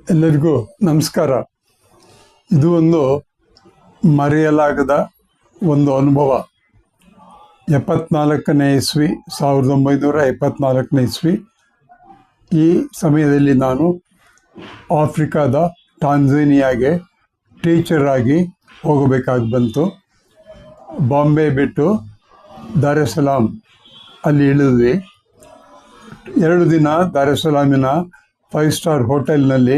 ಎಲ್ಲರಿಗೂ ನಮಸ್ಕಾರ. ಇದು ಒಂದು ಮರೆಯಲಾಗದ ಒಂದು ಅನುಭವ. 74ನೇ ಇಸ್ವಿ, 1974ನೇ ಇಸ್ವಿ. ಈ ಸಮಯದಲ್ಲಿ ನಾನು ಆಫ್ರಿಕಾದ ಟಾಂಜಾನಿಯಾಗೆ ಟೀಚರ್ ಆಗಿ ಹೋಗಬೇಕಾಗಿ ಬಂತು. ಬಾಂಬೆ ಬಿಟ್ಟು ದಾರ್ ಎಸ್ ಸಲಾಮ್ ಅಲ್ಲಿ ಇಳಿದ್ವಿ. 2 ದಿನ ದಾರ್ ಎಸ್ ಸಲಾಮಿನ 5 ಸ್ಟಾರ್ ಹೋಟೆಲ್ನಲ್ಲಿ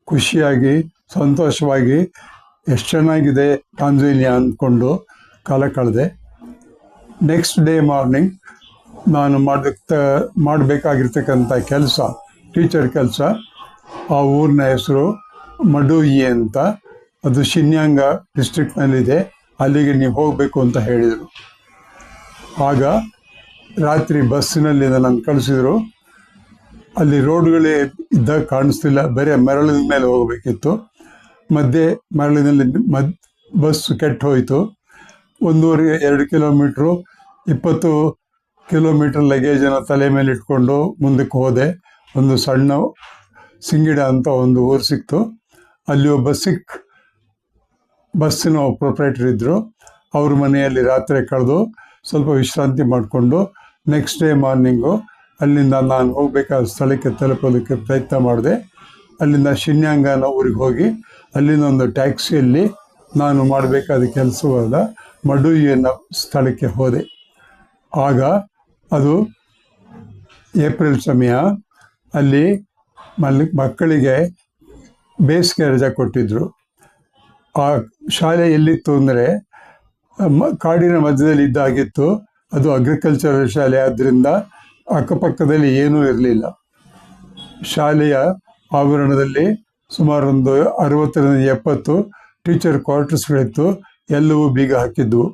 ಖುಷಿಯಾಗಿ ಸಂತೋಷವಾಗಿ ಎಷ್ಟು ಚೆನ್ನಾಗಿದೆ ಟಾಂಜಾನಿಯಾ ಅಂದ್ಕೊಂಡು ಕಾಲ ಕಳೆದೆ. ನೆಕ್ಸ್ಟ್ ಡೇ ಮಾರ್ನಿಂಗ್ ನಾನು ಮಾಡಬೇಕಾಗಿರ್ತಕ್ಕಂಥ ಕೆಲಸ, ಟೀಚರ್ ಕೆಲಸ. ಆ ಊರಿನ ಹೆಸರು ಮಡುಯಿ ಅಂತ. ಅದು ಶಿನ್ಯಾಂಗ ಡಿಸ್ಟ್ರಿಕ್ಟ್ನಲ್ಲಿದೆ. ಅಲ್ಲಿಗೆ ನೀವು ಹೋಗಬೇಕು ಅಂತ ಹೇಳಿದರು. ಆಗ ರಾತ್ರಿ ಬಸ್ಸಿನಲ್ಲಿ ನನ್ನ ಕಳಿಸಿದರು. ಅಲ್ಲಿ ರೋಡ್ಗಳೇ ಇದ್ದಾಗ ಕಾಣಿಸ್ತಿಲ್ಲ, ಬೇರೆ ಮರಳಿನ ಮೇಲೆ ಹೋಗಬೇಕಿತ್ತು. ಮಧ್ಯೆ ಮರಳಿನಲ್ಲಿ ಬಸ್ಸು ಕೆಟ್ಟು ಹೋಯಿತು. 1.5-2 ಕಿಲೋಮೀಟ್ರು, 20 ಕಿಲೋಮೀಟ್ರ್ ಲಗೇಜನ್ನು ತಲೆ ಮೇಲೆ ಇಟ್ಕೊಂಡು ಮುಂದಕ್ಕೆ ಹೋದೆ. ಒಂದು ಸಣ್ಣ ಸಿಂಗಿಡ ಅಂತ ಒಂದು ಊರು ಸಿಕ್ತು. ಅಲ್ಲಿ ಒಬ್ಬ ಬಸ್ಸಿನ ಪ್ರೊಪ್ರೈಟರ್ ಇದ್ದರು. ಅವ್ರ ಮನೆಯಲ್ಲಿ ರಾತ್ರಿ ಕಳೆದು ಸ್ವಲ್ಪ ವಿಶ್ರಾಂತಿ ಮಾಡಿಕೊಂಡು ನೆಕ್ಸ್ಟ್ ಡೇ ಮಾರ್ನಿಂಗು ಅಲ್ಲಿಂದ ನಾನು ಹೋಗಬೇಕಾದ ಸ್ಥಳಕ್ಕೆ ತಲುಪೋದಕ್ಕೆ ಪ್ರಯತ್ನ ಮಾಡಿದೆ. ಅಲ್ಲಿಂದ ಶಿನ್ಯಾಂಗನ ಊರಿಗೆ ಹೋಗಿ ಅಲ್ಲಿಂದ ಒಂದು ಟ್ಯಾಕ್ಸಿಯಲ್ಲಿ ನಾನು ಮಾಡಬೇಕಾದ ಕೆಲಸವಾದ ಮಡುಯಿನ ಸ್ಥಳಕ್ಕೆ ಹೋದೆ. ಆಗ ಅದು ಏಪ್ರಿಲ್ ಸಮಯ. ಅಲ್ಲಿ ಮಕ್ಕಳಿಗೆ ಬೇಸಿಗೆ ರಜೆ ಕೊಟ್ಟಿದ್ದರು. ಆ ಶಾಲೆ ಎಲ್ಲಿತ್ತು ಅಂದರೆ ಕಾಡಿನ ಮಧ್ಯದಲ್ಲಿ ಇದ್ದಾಗಿತ್ತು. ಅದು ಅಗ್ರಿಕಲ್ಚರಲ್ ಶಾಲೆ, ಆದ್ದರಿಂದ ಅಕ್ಕಪಕ್ಕದಲ್ಲಿ ಏನೂ ಇರಲಿಲ್ಲ. ಶಾಲೆಯ ಆವರಣದಲ್ಲಿ ಸುಮಾರು ಒಂದು 60-70 ಟೀಚರ್ ಕ್ವಾರ್ಟರ್ಸ್ಗಳಿತ್ತು. ಎಲ್ಲವೂ ಬೀಗ ಹಾಕಿದ್ವು.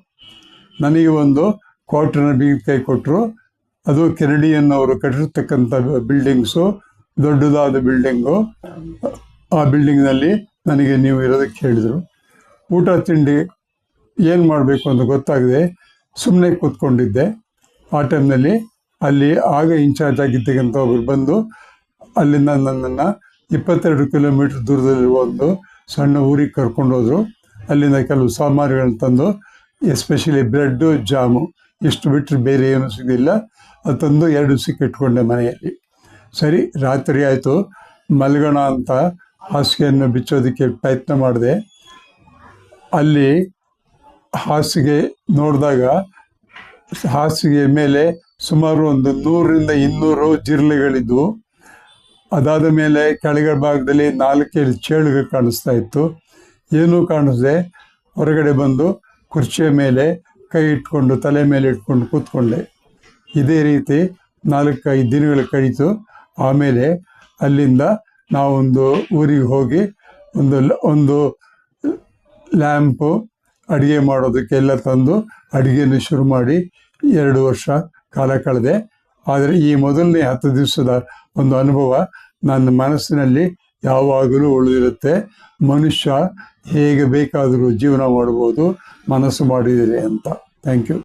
ನನಗೆ ಒಂದು ಕ್ವಾರ್ಟರ್ನ ಬೀಗ ಕೈ ಕೊಟ್ಟರು. ಅದು ಕೆನಡಿಯನ್ ಅವರು ಕಟ್ಟಿರ್ತಕ್ಕಂಥ ಬಿಲ್ಡಿಂಗ್ಸು, ದೊಡ್ಡದಾದ ಬಿಲ್ಡಿಂಗು. ಆ ಬಿಲ್ಡಿಂಗ್ನಲ್ಲಿ ನನಗೆ ನೀವು ಇರೋದಕ್ಕೆ ಹೇಳಿದರು. ಊಟ ತಿಂಡಿ ಏನು ಮಾಡಬೇಕು ಅಂತ ಗೊತ್ತಾಗದೆ ಸುಮ್ಮನೆ ಕೂತ್ಕೊಂಡಿದ್ದೆ. ಆ ಟೈಮ್ನಲ್ಲಿ ಅಲ್ಲಿ ಆಗ ಇನ್ಚಾರ್ಜ್ ಆಗಿದ್ದಕ್ಕಂಥ ಒಬ್ಬರು ಬಂದು ಅಲ್ಲಿಂದ ನನ್ನನ್ನು 22 ಕಿಲೋಮೀಟ್ರ್ ದೂರದಲ್ಲಿರುವ ಒಂದು ಸಣ್ಣ ಊರಿಗೆ ಕರ್ಕೊಂಡೋದ್ರು. ಅಲ್ಲಿಂದ ಕೆಲವು ಸಾಮಾನುಗಳನ್ನು ತಂದು, ಎಸ್ಪೆಷಲಿ ಬ್ರೆಡ್ಡು, ಜಾಮು, ಇಷ್ಟು ಬಿಟ್ಟರೆ ಬೇರೆ ಏನೂ ಸಿಗಲಿಲ್ಲ. ಅದು ತಂದು 2 ದಿವಸಕ್ಕೆ ಇಟ್ಕೊಂಡೆ ಮನೆಯಲ್ಲಿ. ಸರಿ, ರಾತ್ರಿ ಆಯಿತು. ಮಲಗೋಣ ಅಂತ ಹಾಸಿಗೆಯನ್ನು ಬಿಚ್ಚೋದಕ್ಕೆ ಪ್ರಯತ್ನ ಮಾಡಿದೆ. ಅಲ್ಲಿ ಹಾಸಿಗೆ ನೋಡಿದಾಗ ಹಾಸಿಗೆ ಮೇಲೆ ಸುಮಾರು ಒಂದು 100-200 ಜಿರಳೆಗಳಿದ್ವು. ಅದಾದ ಮೇಲೆ ಕೆಳಗಡೆ ಭಾಗದಲ್ಲಿ 4 ಚೇಳುಗಳು ಕಾಣಿಸ್ತಾ ಇತ್ತು. ಏನೂ ಕಾಣಿಸದೆ ಹೊರಗಡೆ ಬಂದು ಕುರ್ಚಿಯ ಮೇಲೆ ಕೈ ಇಟ್ಕೊಂಡು ತಲೆ ಮೇಲೆ ಇಟ್ಕೊಂಡು ಕೂತ್ಕೊಂಡೆ. ಇದೇ ರೀತಿ 4-5 ದಿನಗಳು ಕಳೀತು. ಆಮೇಲೆ ಅಲ್ಲಿಂದ ನಾವೊಂದು ಊರಿಗೆ ಹೋಗಿ ಒಂದು ಲ್ಯಾಂಪು, ಅಡುಗೆ ಮಾಡೋದಕ್ಕೆಲ್ಲ ತಂದು ಅಡುಗೆಯನ್ನು ಶುರು ಮಾಡಿ 2 ವರ್ಷ ಕಾಲ ಕಳೆದೆ. ಆದರೆ ಈ ಮೊದಲನೇ 10 ದಿವಸದ ಒಂದು ಅನುಭವ ನನ್ನ ಮನಸ್ಸಿನಲ್ಲಿ ಯಾವಾಗಲೂ ಉಳಿದಿರುತ್ತೆ. ಮನುಷ್ಯ ಹೇಗೆ ಬೇಕಾದರೂ ಜೀವನ ಮಾಡ್ಬೋದು, ಮನಸ್ಸು ಮಾಡಿದರೆ ಅಂತ. Thank you.